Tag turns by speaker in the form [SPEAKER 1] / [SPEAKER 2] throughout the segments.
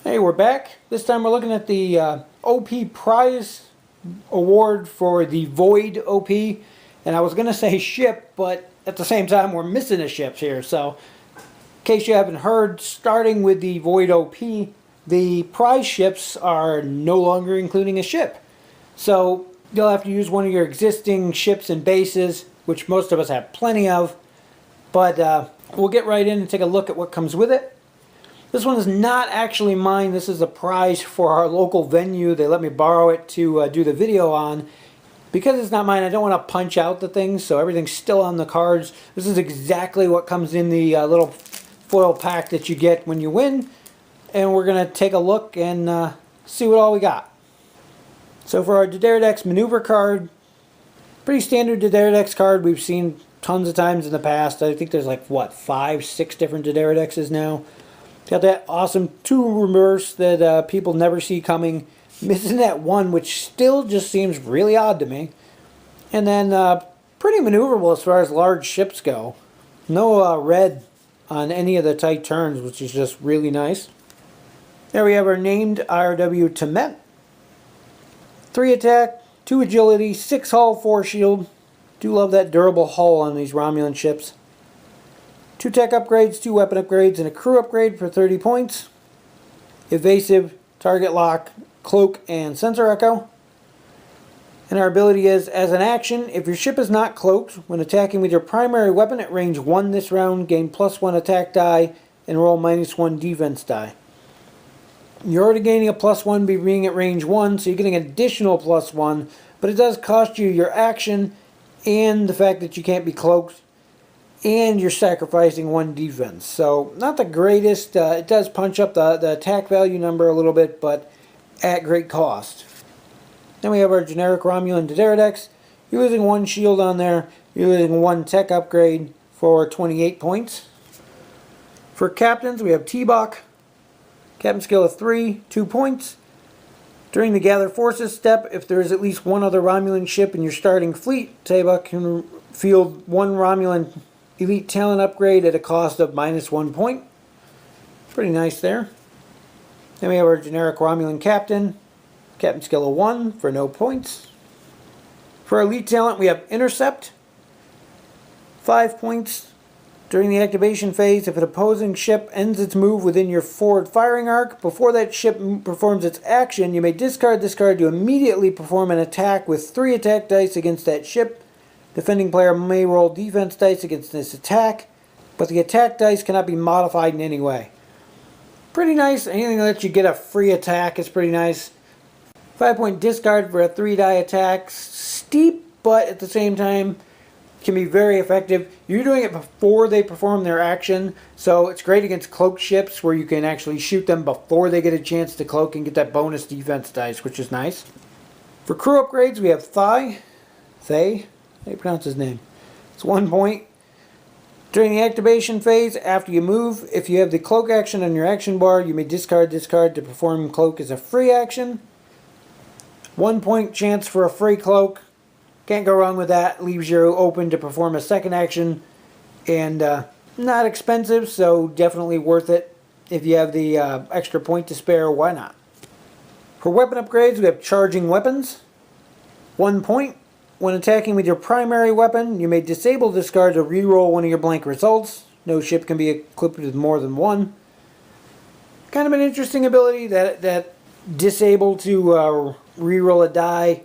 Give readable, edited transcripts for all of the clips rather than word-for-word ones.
[SPEAKER 1] Hey, we're back. This time we're looking at the OP prize award for the Void OP. And I was going to say ship, but at the same time we're missing a ship here. So, in case you haven't heard, starting with the Void OP, the prize ships are no longer including a ship. So, you'll have to use one of your existing ships and bases, which most of us have plenty of. But we'll get right in and take a look at what comes with it. This one is not actually mine. This is a prize for our local venue. They let me borrow it to do the video on. Because it's not mine, I don't want to punch out the things, so everything's still on the cards. This is exactly what comes in the little foil pack that you get when you win. And we're going to take a look and see what all we got. So for our D'deridex maneuver card, pretty standard D'deridex card we've seen tons of times in the past. I think there's like, what, 5, 6 different D'deridexes now. Got that awesome 2 reverse that people never see coming. Missing that 1, which still just seems really odd to me. And then pretty maneuverable as far as large ships go. No red on any of the tight turns, which is just really nice. There we have our named IRW T'Met. 3 attack, 2 agility, 6 hull, 4 shield. Do love that durable hull on these Romulan ships. 2 tech upgrades, 2 weapon upgrades, and a crew upgrade for 30 points. Evasive, target lock, cloak, and sensor echo. And our ability is, as an action, if your ship is not cloaked, when attacking with your primary weapon at range 1 this round, gain +1 attack die and roll -1 defense die. You're already gaining a +1 by being at range 1, so you're getting an additional +1, but it does cost you your action and the fact that you can't be cloaked. And you're sacrificing 1 defense. So, not the greatest. It does punch up the attack value number a little bit, but at great cost. Then we have our generic Romulan D'deridex. You're losing 1 shield on there. You're losing 1 tech upgrade for 28 points. For captains, we have T-Bach. Captain skill of 3, 2 points. During the Gather Forces step, if there is at least 1 other Romulan ship in your starting fleet, T-Bach can field 1 Romulan elite talent upgrade at a cost of -1 point. Pretty nice there. Then we have our generic Romulan captain. Captain skill of 1 for no points. For elite talent we have intercept. 5 points. During the activation phase, if an opposing ship ends its move within your forward firing arc, before that ship performs its action, you may discard this card to immediately perform an attack with 3 attack dice against that ship. Defending player may roll defense dice against this attack, but the attack dice cannot be modified in any way. Pretty nice. Anything that lets you get a free attack is pretty nice. 5-point discard for a 3-die attack. Steep, but at the same time can be very effective. You're doing it before they perform their action, so it's great against cloaked ships where you can actually shoot them before they get a chance to cloak and get that bonus defense dice, which is nice. For crew upgrades, we have Thay. How do you pronounce his name? It's 1 point. During the activation phase, after you move, if you have the cloak action on your action bar, you may discard this card to perform cloak as a free action. 1 point chance for a free cloak. Can't go wrong with that. Leaves you open to perform a second action. And not expensive, so definitely worth it. If you have the extra point to spare, why not? For weapon upgrades, we have charging weapons. 1 point. When attacking with your primary weapon, you may disable this card to reroll one of your blank results. No ship can be equipped with more than 1. Kind of an interesting ability, that disable to reroll a die.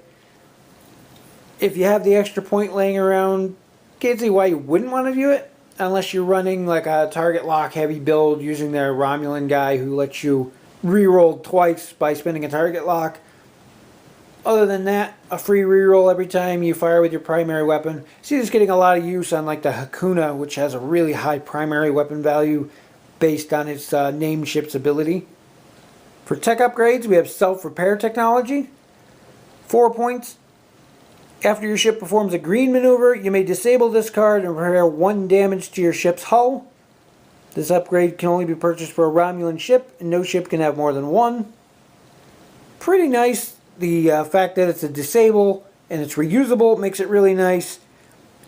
[SPEAKER 1] If you have the extra point laying around, can't see why you wouldn't want to do it, unless you're running like a target lock heavy build using their Romulan guy who lets you reroll twice by spending a target lock. Other than that, a free reroll every time you fire with your primary weapon. See this getting a lot of use on like the Hakuna, which has a really high primary weapon value based on its named ship's ability. For tech upgrades, we have self-repair technology. 4 points. After your ship performs a green maneuver, you may disable this card and repair 1 damage to your ship's hull. This upgrade can only be purchased for a Romulan ship, and no ship can have more than 1. Pretty nice. The fact that it's a disable and it's reusable makes it really nice.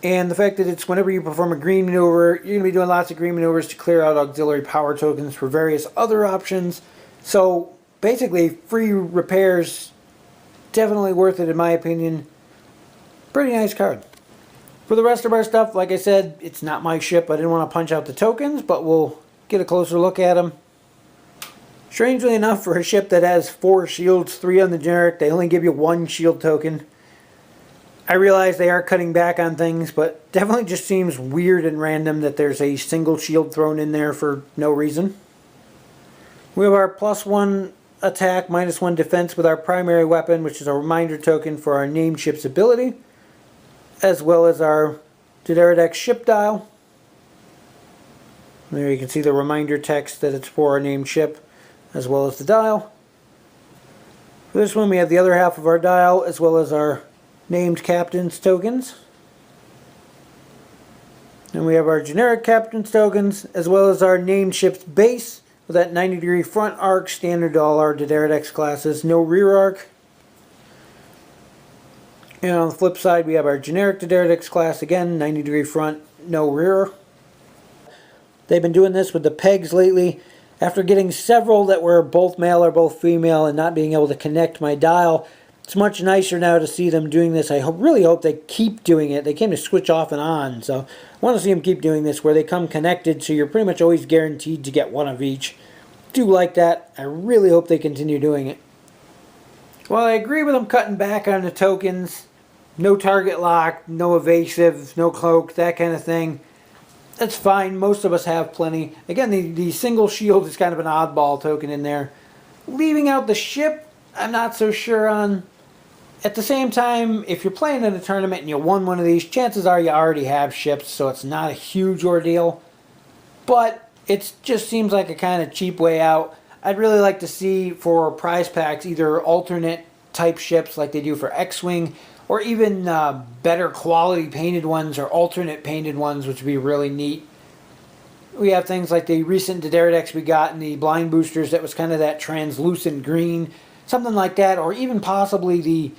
[SPEAKER 1] And the fact that it's whenever you perform a green maneuver, you're going to be doing lots of green maneuvers to clear out auxiliary power tokens for various other options. So basically, free repairs, definitely worth it in my opinion. Pretty nice card. For the rest of our stuff, like I said, it's not my ship. I didn't want to punch out the tokens, but we'll get a closer look at them. Strangely enough, for a ship that has 4 shields, 3 on the generic, they only give you 1 shield token. I realize they are cutting back on things, but definitely just seems weird and random that there's a single shield thrown in there for no reason. We have our +1 attack, -1 defense with our primary weapon, which is a reminder token for our named ship's ability, as well as our D'deridex ship dial. There you can see the reminder text that it's for our named ship, as well as the dial. For this one we have the other half of our dial, as well as our named captain's tokens. And we have our generic captain's tokens, as well as our named ship's base, with that 90-degree front arc, standard to all our D'deridex classes, no rear arc. And on the flip side, we have our generic D'deridex class, again, 90-degree front, no rear. They've been doing this with the pegs lately. After getting several that were both male or both female and not being able to connect my dial, it's much nicer now to see them doing this. I really hope they keep doing it. They came to switch off and on, so I want to see them keep doing this where they come connected, so you're pretty much always guaranteed to get one of each. Do like that. I really hope they continue doing it. Well, I agree with them cutting back on the tokens. No target lock, no evasive, no cloak, that kind of thing. That's fine. Most of us have plenty. Again, the single shield is kind of an oddball token in there. Leaving out the ship, I'm not so sure on. At the same time, if you're playing in a tournament and you won one of these, chances are you already have ships, so it's not a huge ordeal. But it just seems like a kind of cheap way out. I'd really like to see for prize packs either alternate type ships like they do for X-Wing, or even better quality painted ones or alternate painted ones, which would be really neat. We have things like the recent D'deridex we got in the blind boosters that was kind of that translucent green, something like that, or even possibly the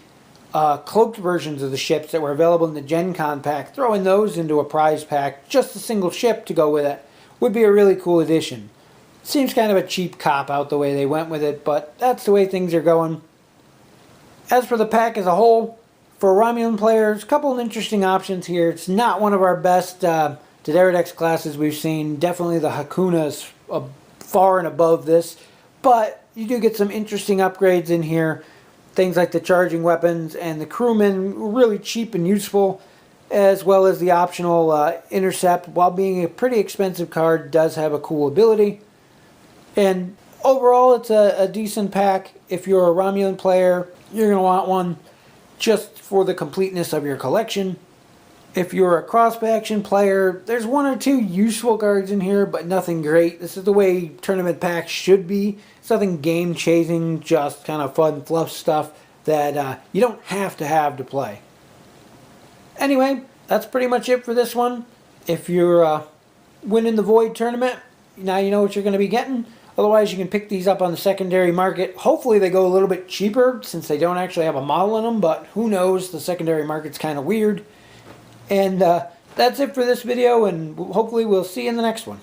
[SPEAKER 1] cloaked versions of the ships that were available in the Gen Con pack. Throwing those into a prize pack, just a single ship to go with it, would be a really cool addition. Seems kind of a cheap cop-out the way they went with it, but that's the way things are going. As for the pack as a whole, for Romulan players, a couple of interesting options here. It's not one of our best D'deridex classes we've seen. Definitely the Hakuna is far and above this, but you do get some interesting upgrades in here. Things like the charging weapons and the crewmen, really cheap and useful, as well as the optional intercept. While being a pretty expensive card, does have a cool ability. And overall, it's a decent pack. If you're a Romulan player, you're going to want one just for the completeness of your collection. If you're a cross-faction player, there's 1 or 2 useful cards in here, but nothing great. This is the way tournament packs should be. It's nothing game-chasing, just kind of fun fluff stuff that you don't have to play. Anyway, that's pretty much it for this one. If you're winning the Void tournament, now you know what you're going to be getting. Otherwise, you can pick these up on the secondary market. Hopefully, they go a little bit cheaper since they don't actually have a model in them, but who knows? The secondary market's kind of weird. And that's it for this video, and hopefully we'll see you in the next one.